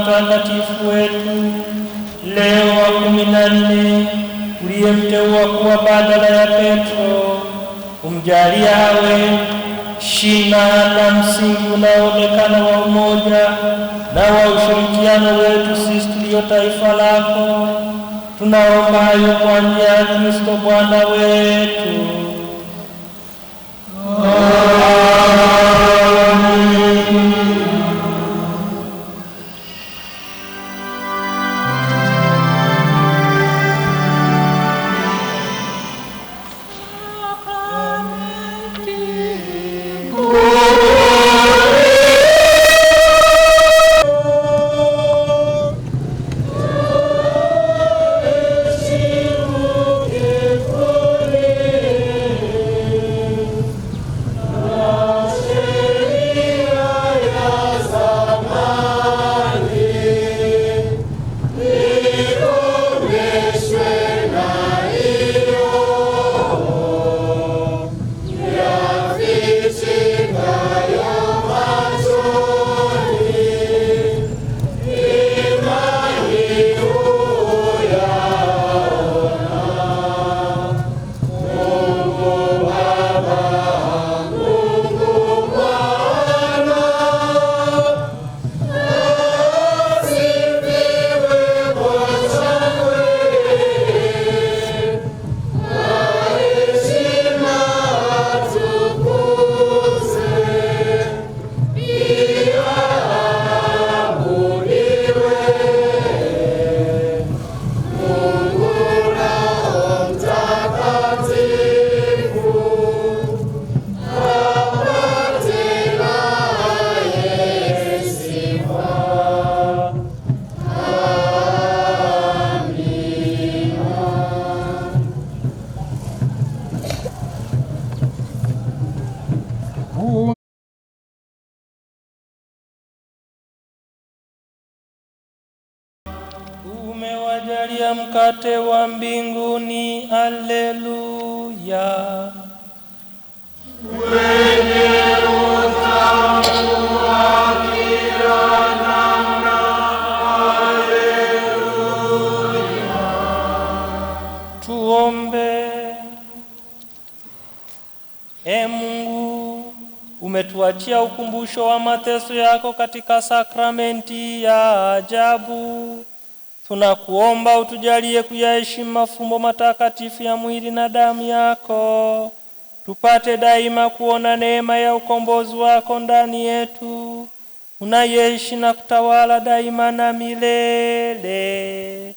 Mtakatifu wetu Leo wa 14 uliyemteua kuwa badala ya Petro, umjalia awe shina na msingi unaoonekana wa umoja na wa ushirikiano wetu sisi tulio taifa lako. Tunaomba hayo kwa njia ya Kristo Bwana wetu. Umewajalia mkate wa mbinguni, haleluya. Wenye utamu wa kila namna, haleluya. Tuombe. Mungu, umetuachia ukumbusho wa mateso yako katika sakramenti ya ajabu. Tunakuomba utujalie kuyaheshimu mafumbo matakatifu ya mwili na damu yako, tupate daima kuona neema ya ukombozi wako ndani yetu, unayeishi na kutawala daima na milele.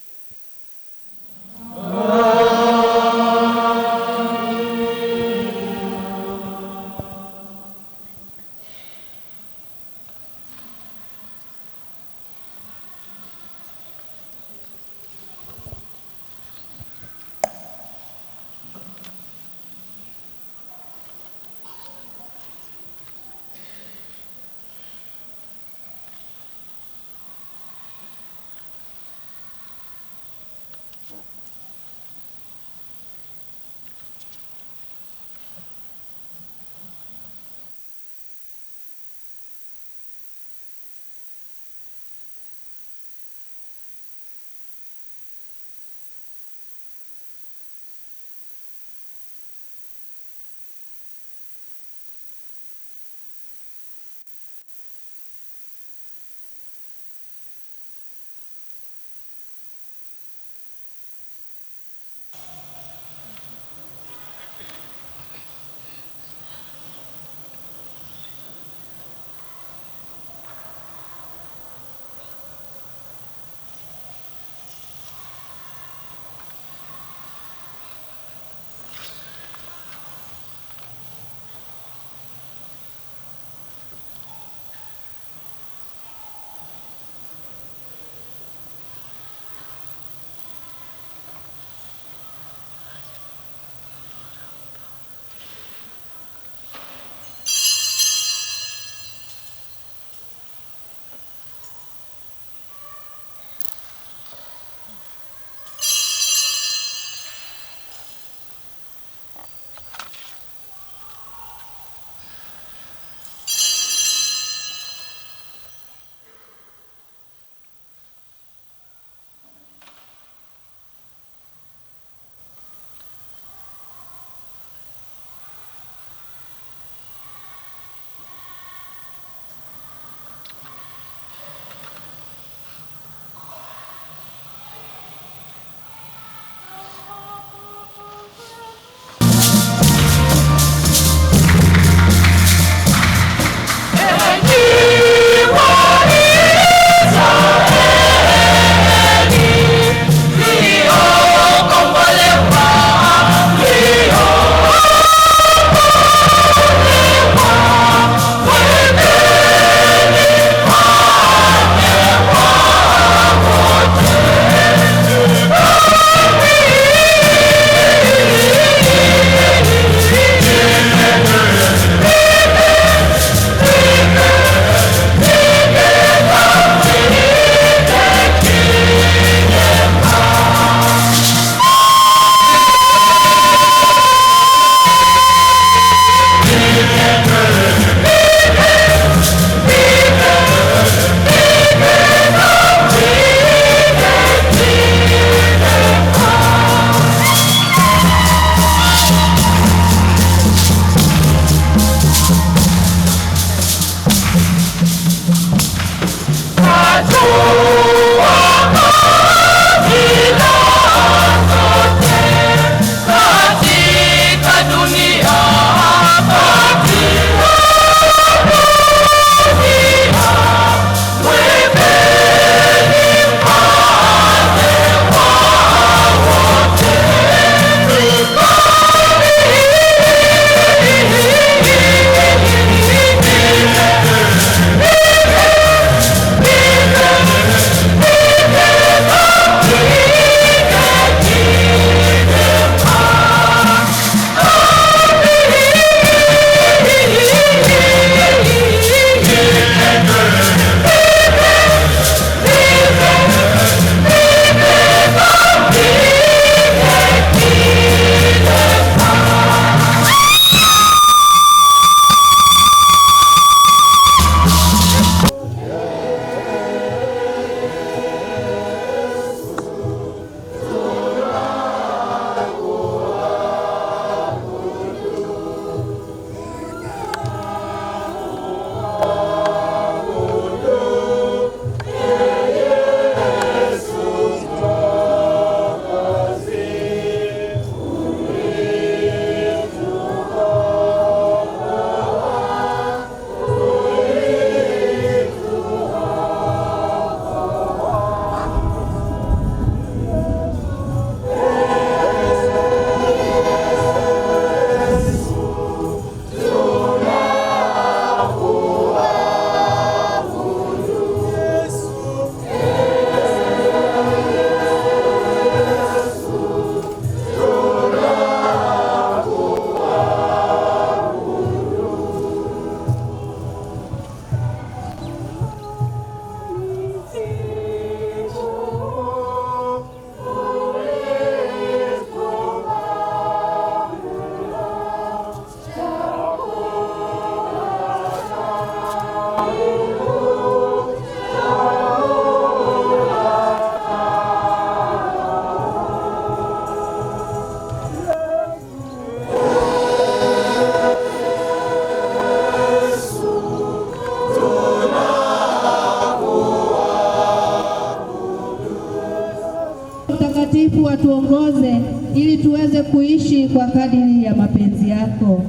ukatuongoze ili tuweze kuishi kwa kadiri ya mapenzi yako.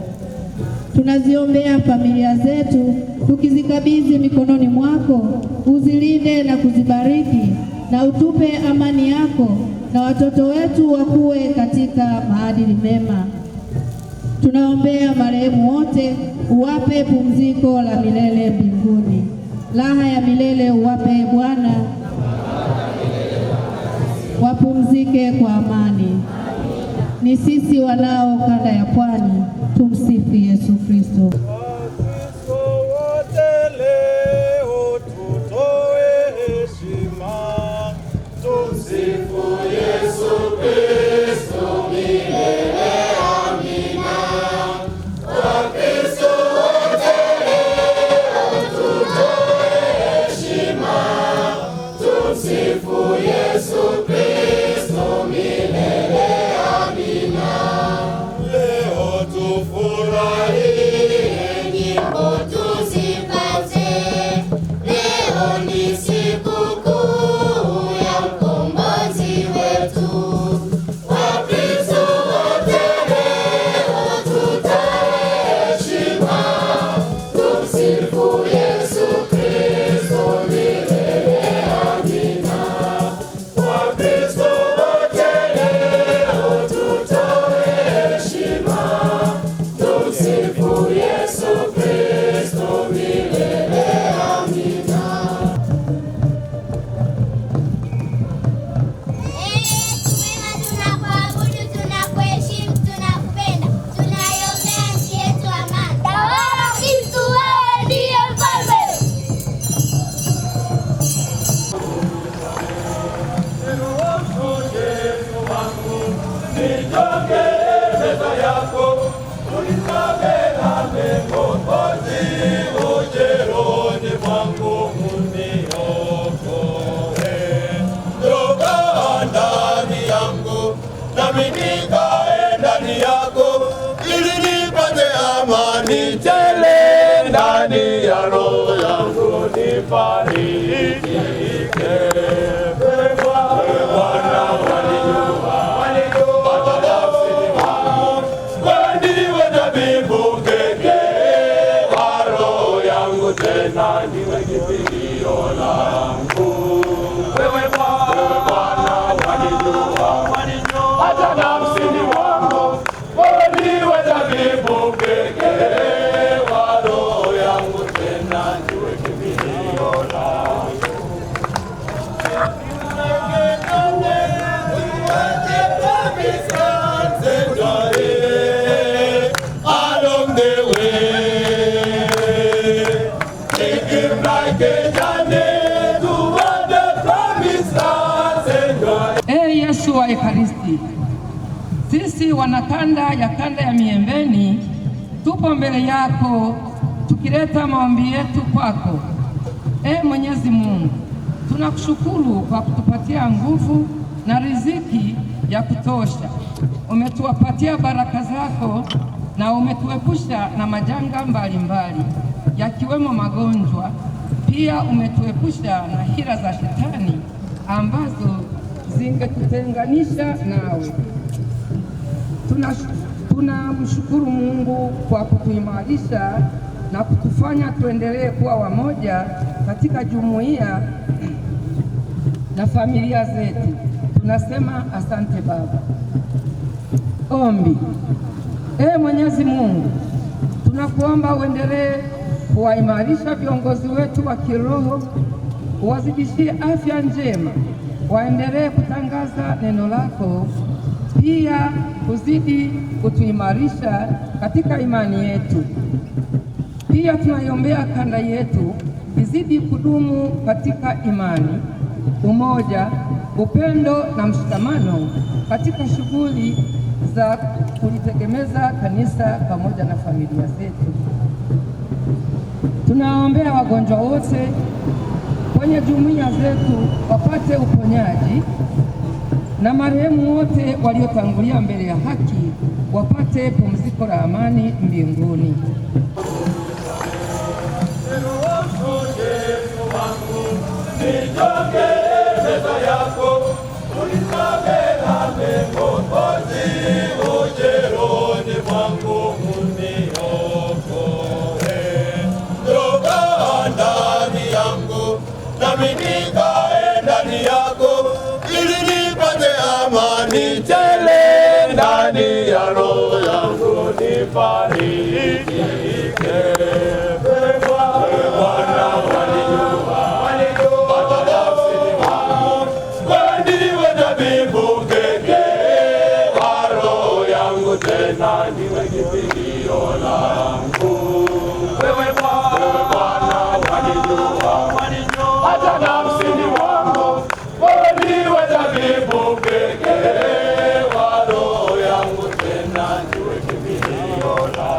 Tunaziombea familia zetu tukizikabidhi mikononi mwako, uzilinde na kuzibariki, na utupe amani yako, na watoto wetu wakue katika maadili mema. Tunaombea marehemu wote, uwape pumziko la milele mbinguni. Raha ya milele uwape Bwana, wapumzike kwa amani. Ni sisi wanao kanda ya Pwani, tumsifu Yesu Kristo. Ndani ya roho yangu nifariki. Bwana walijua hata nafsini mwangu, wewe ndiwe tabibu pekee wa roho yangu, tena ndiwe kimbilio langu. Wewe Bwana walijua hata nafsini mwangu, wewe ndiwe tabibu pekee. Yesu wa Ekaristi, sisi wanakanda ya kanda ya Miembeni tupo mbele yako tukileta maombi yetu kwako. Mwenyezi Mungu, tunakushukuru kwa kutupatia nguvu na riziki ya kutosha. Umetuwapatia baraka zako na umetuepusha na majanga mbalimbali yakiwemo magonjwa. Pia umetuepusha na hila za shetani ambazo zingetutenganisha nawe. Tunamshukuru Mungu kwa kutuimarisha na kutufanya tuendelee kuwa wamoja katika jumuiya na familia zetu. Tunasema asante Baba. Ombi. Mwenyezi Mungu, tunakuomba uendelee kuwaimarisha viongozi wetu wa kiroho, uwazidishie afya njema, waendelee kutangaza neno lako, pia kuzidi kutuimarisha katika imani yetu. Pia tunaiombea kanda yetu izidi kudumu katika imani, umoja, upendo na mshikamano katika shughuli za kulitegemeza kanisa pamoja na familia zetu. Tunaombea wagonjwa wote kwenye jumuiya zetu wapate uponyaji, na marehemu wote waliotangulia mbele ya haki wapate pumziko la amani mbinguni. Nitoke meza yako, unisamehe nami nikae ndani yako, ili nipate amani tele ndani ya roho yangu, nifarijike. Bwana wanijua hata nafsini mwangu, wewe ndiwe tabibu pekee wa roho yangu, tena ndiwe kimbilio langu. Wewe Bwana wanijua hata nafsini mwangu, wewe ndiwe tabibu pekee wa roho yangu, tena ndiwe kimbilio langu.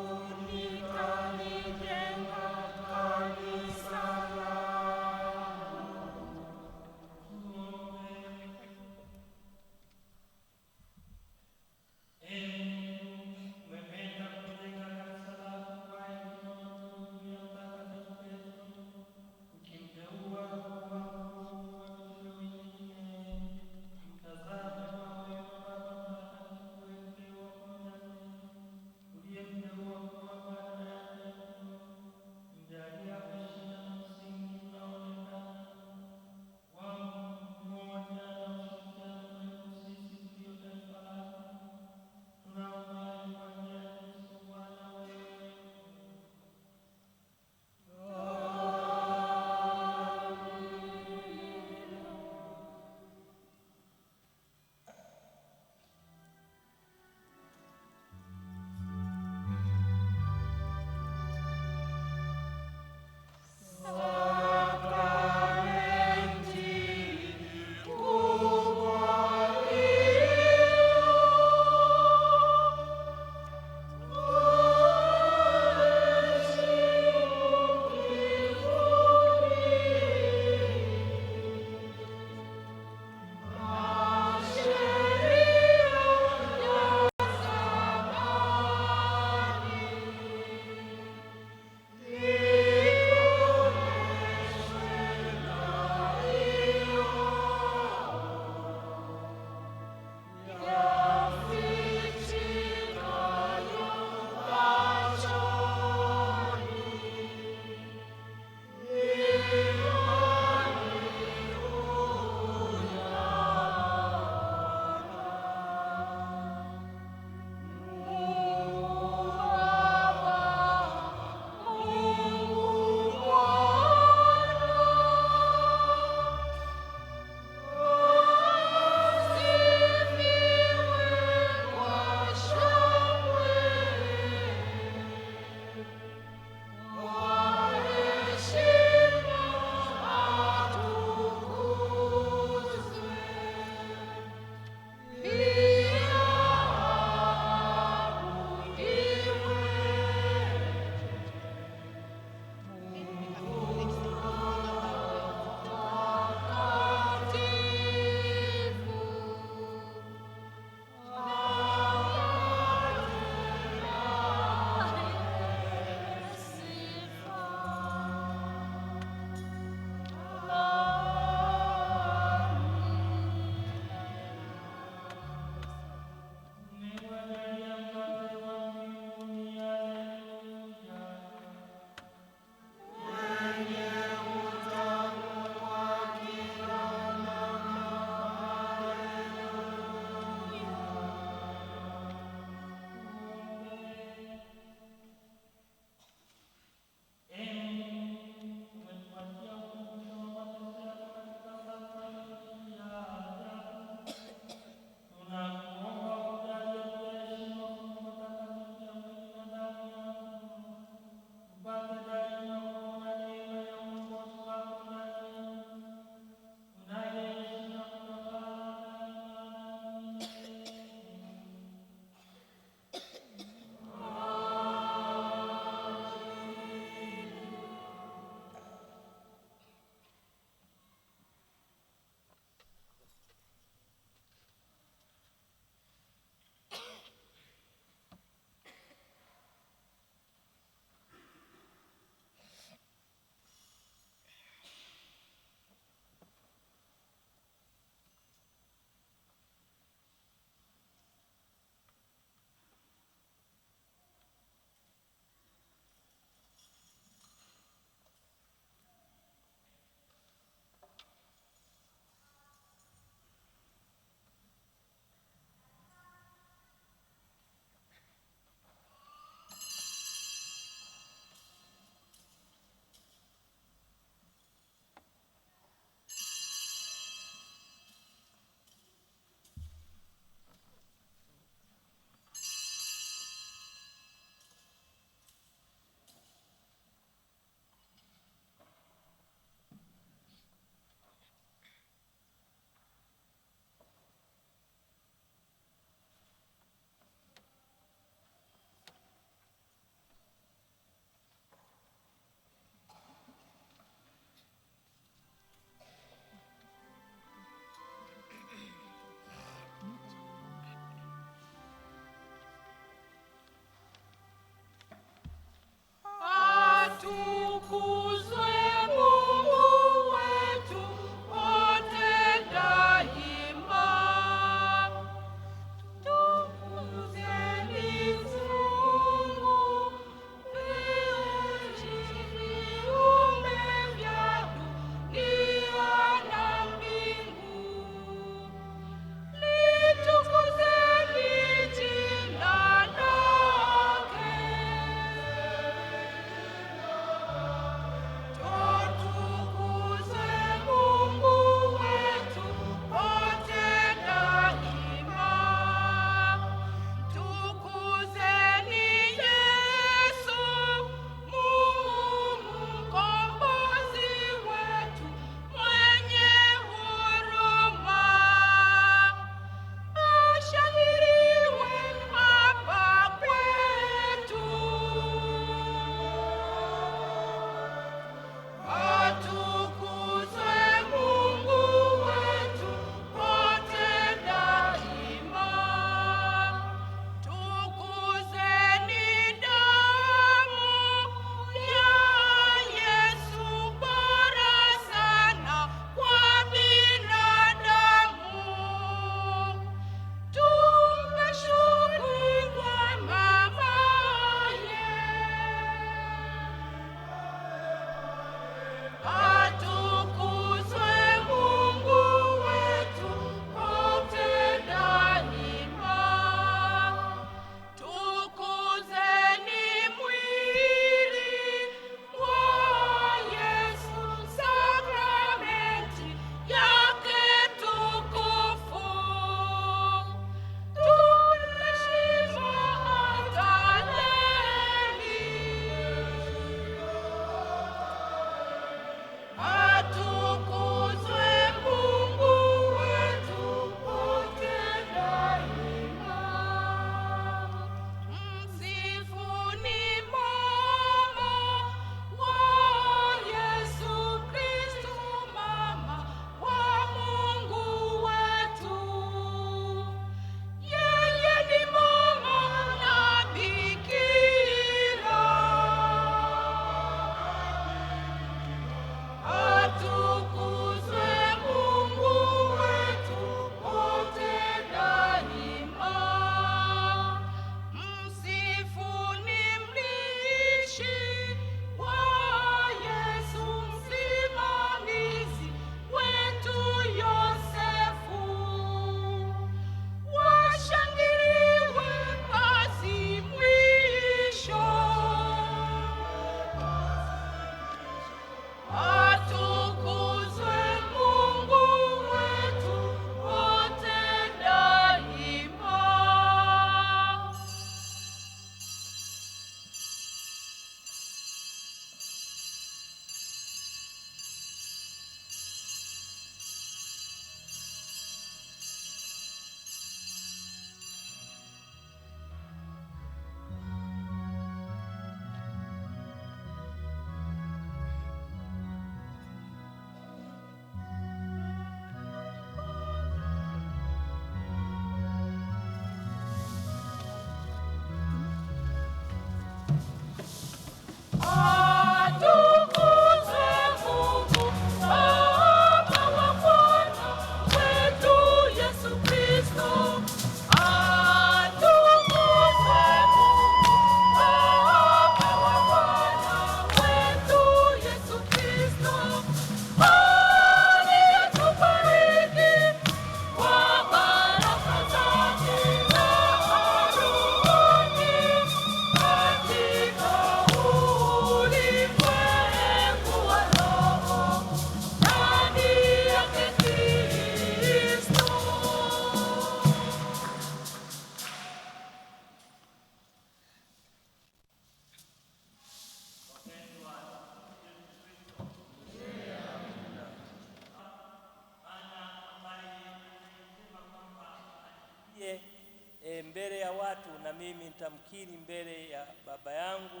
ya watu, na mimi nitamkiri mbele ya Baba yangu,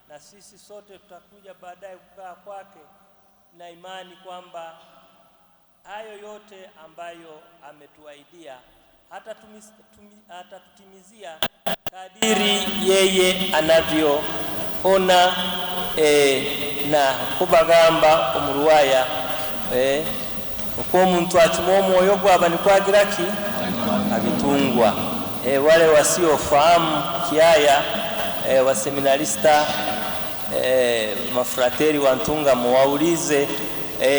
na sisi sote tutakuja baadaye kukaa kwake, na imani kwamba hayo yote ambayo ametuahidia atatutimizia kadiri yeye anavyoona. Na kubagamba omuruwaya uko omuntu atuma omwoyo gwaba nikwagiraki abitungwa. Wale wasiofahamu Kiaya, waseminarista, mafrateri wantunga, muwaulize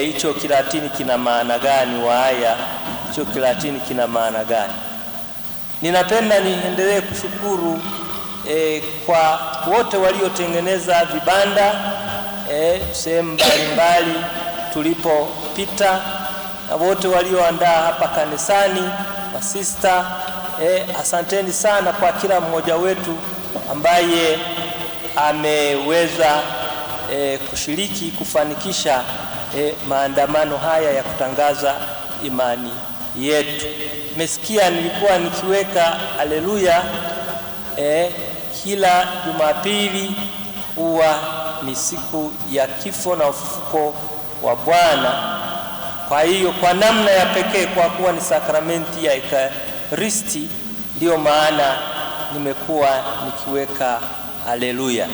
hicho Kilatini kina maana gani, wahaya hicho Kilatini kina maana gani. Ninapenda niendelee kushukuru kwa wote waliotengeneza vibanda sehemu mbalimbali tulipopita, na wote walioandaa hapa kanisani, masista, asanteni sana kwa kila mmoja wetu ambaye ameweza kushiriki kufanikisha maandamano haya ya kutangaza imani yetu. Mesikia nilikuwa nikiweka haleluya kila Jumapili huwa ni siku ya kifo na ufufuko wa Bwana. Kwa hiyo kwa namna ya pekee, kwa kuwa ni sakramenti ya Ekaristi, ndio maana nimekuwa nikiweka haleluya,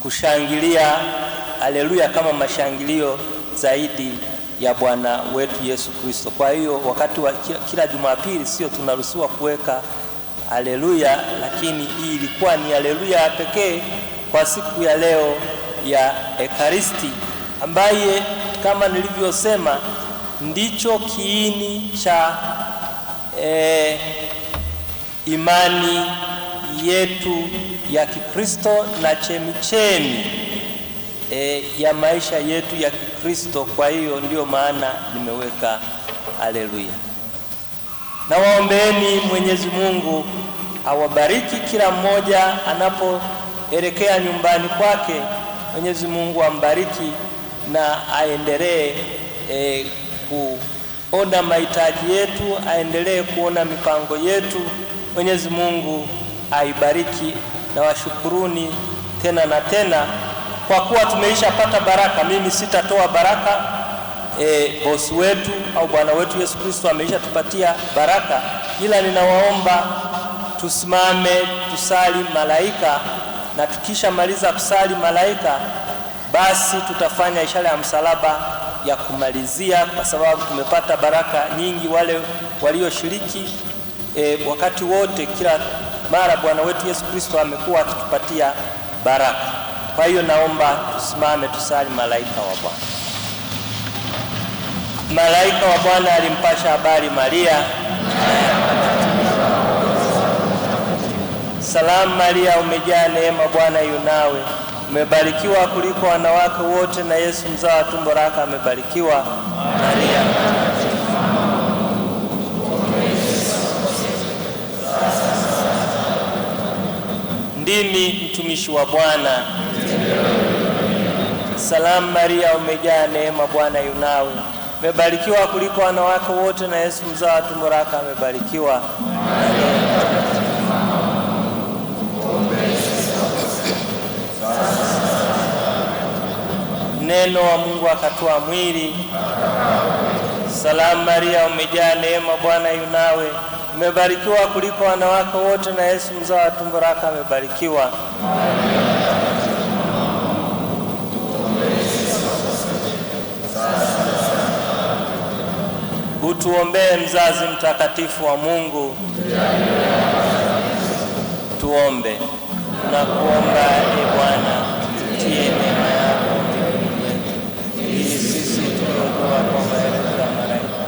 kushangilia haleluya kama mashangilio zaidi ya Bwana wetu Yesu Kristo. Kwa hiyo wakati wa kila Jumapili sio tunaruhusiwa kuweka haleluya, lakini hii ilikuwa ni haleluya pekee kwa siku ya leo ya Ekaristi, ambaye kama nilivyosema ndicho kiini cha imani yetu ya Kikristo na chemichemi ya maisha yetu ya Kikristo. Kwa hiyo ndio maana nimeweka haleluya. Na waombeeni Mwenyezi Mungu awabariki kila mmoja anapoelekea nyumbani kwake. Mwenyezi Mungu ambariki na aendelee kuona mahitaji yetu, aendelee kuona mipango yetu. Mwenyezi Mungu aibariki, na washukuruni tena na tena kwa kuwa tumeishapata baraka. Mimi sitatoa baraka, bosi wetu au Bwana wetu Yesu Kristo ameisha tupatia baraka, ila ninawaomba tusimame tusali malaika, na tukisha maliza kusali malaika basi tutafanya ishara ya msalaba ya kumalizia, kwa sababu tumepata baraka nyingi. Wale walioshiriki wakati wote, kila mara Bwana wetu Yesu Kristo amekuwa akitupatia baraka. Kwa hiyo naomba tusimame tusali malaika wa Bwana. Malaika wa Bwana alimpasha habari Maria, salamu Maria, umejaa neema, Bwana yu nawe, umebarikiwa kuliko wanawake wote, na Yesu mzao wa tumbo lako amebarikiwa. Maria ndimi mtumishi wa Bwana. Salamu Maria, umejaa neema, Bwana yu nawe, umebarikiwa kuliko wanawake wote, na Yesu mzao wa tumbo lako amebarikiwa. Neno wa Mungu akatoa mwili. Salamu Maria, umejaa neema, Bwana yu nawe, umebarikiwa kuliko wanawake wote, na Yesu mzao wa tumbo lako amebarikiwa. Utuombee mzazi mtakatifu wa Mungu. Tuombe. Tunakuomba Bwana, tutie neema yako ili sisi tuliokuwa kwa maelezo ya malaika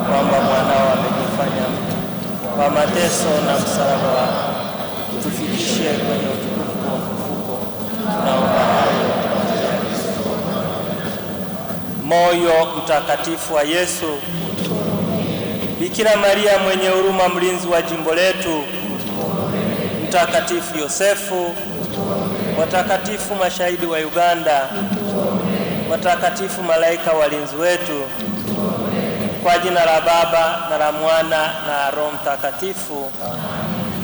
kwamba mwanao amejifanya mtu, kwa mateso na msalaba wako tufikishe kwenye utukufu wa ufufuko. Tunaomba hayo moyo mtakatifu wa Yesu. Bikira Maria mwenye huruma, mlinzi wa jimbo letu, Mtakatifu Yosefu, watakatifu mashahidi wa Uganda, watakatifu malaika walinzi wetu, kwa jina la Baba na la Mwana na Roho Mtakatifu,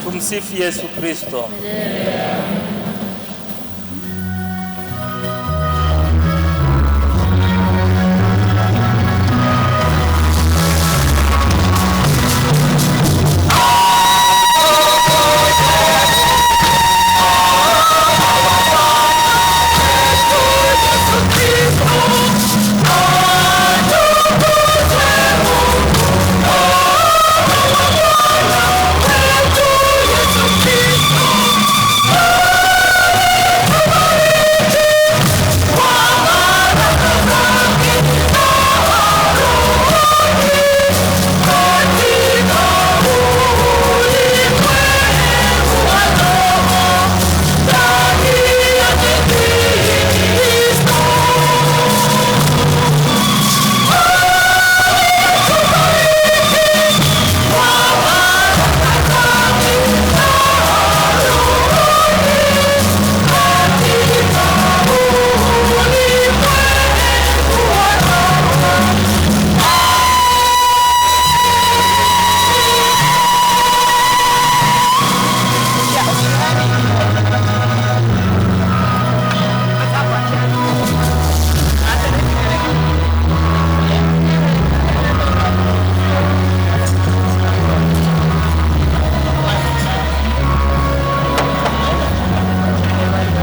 Tumsifu Yesu Kristo.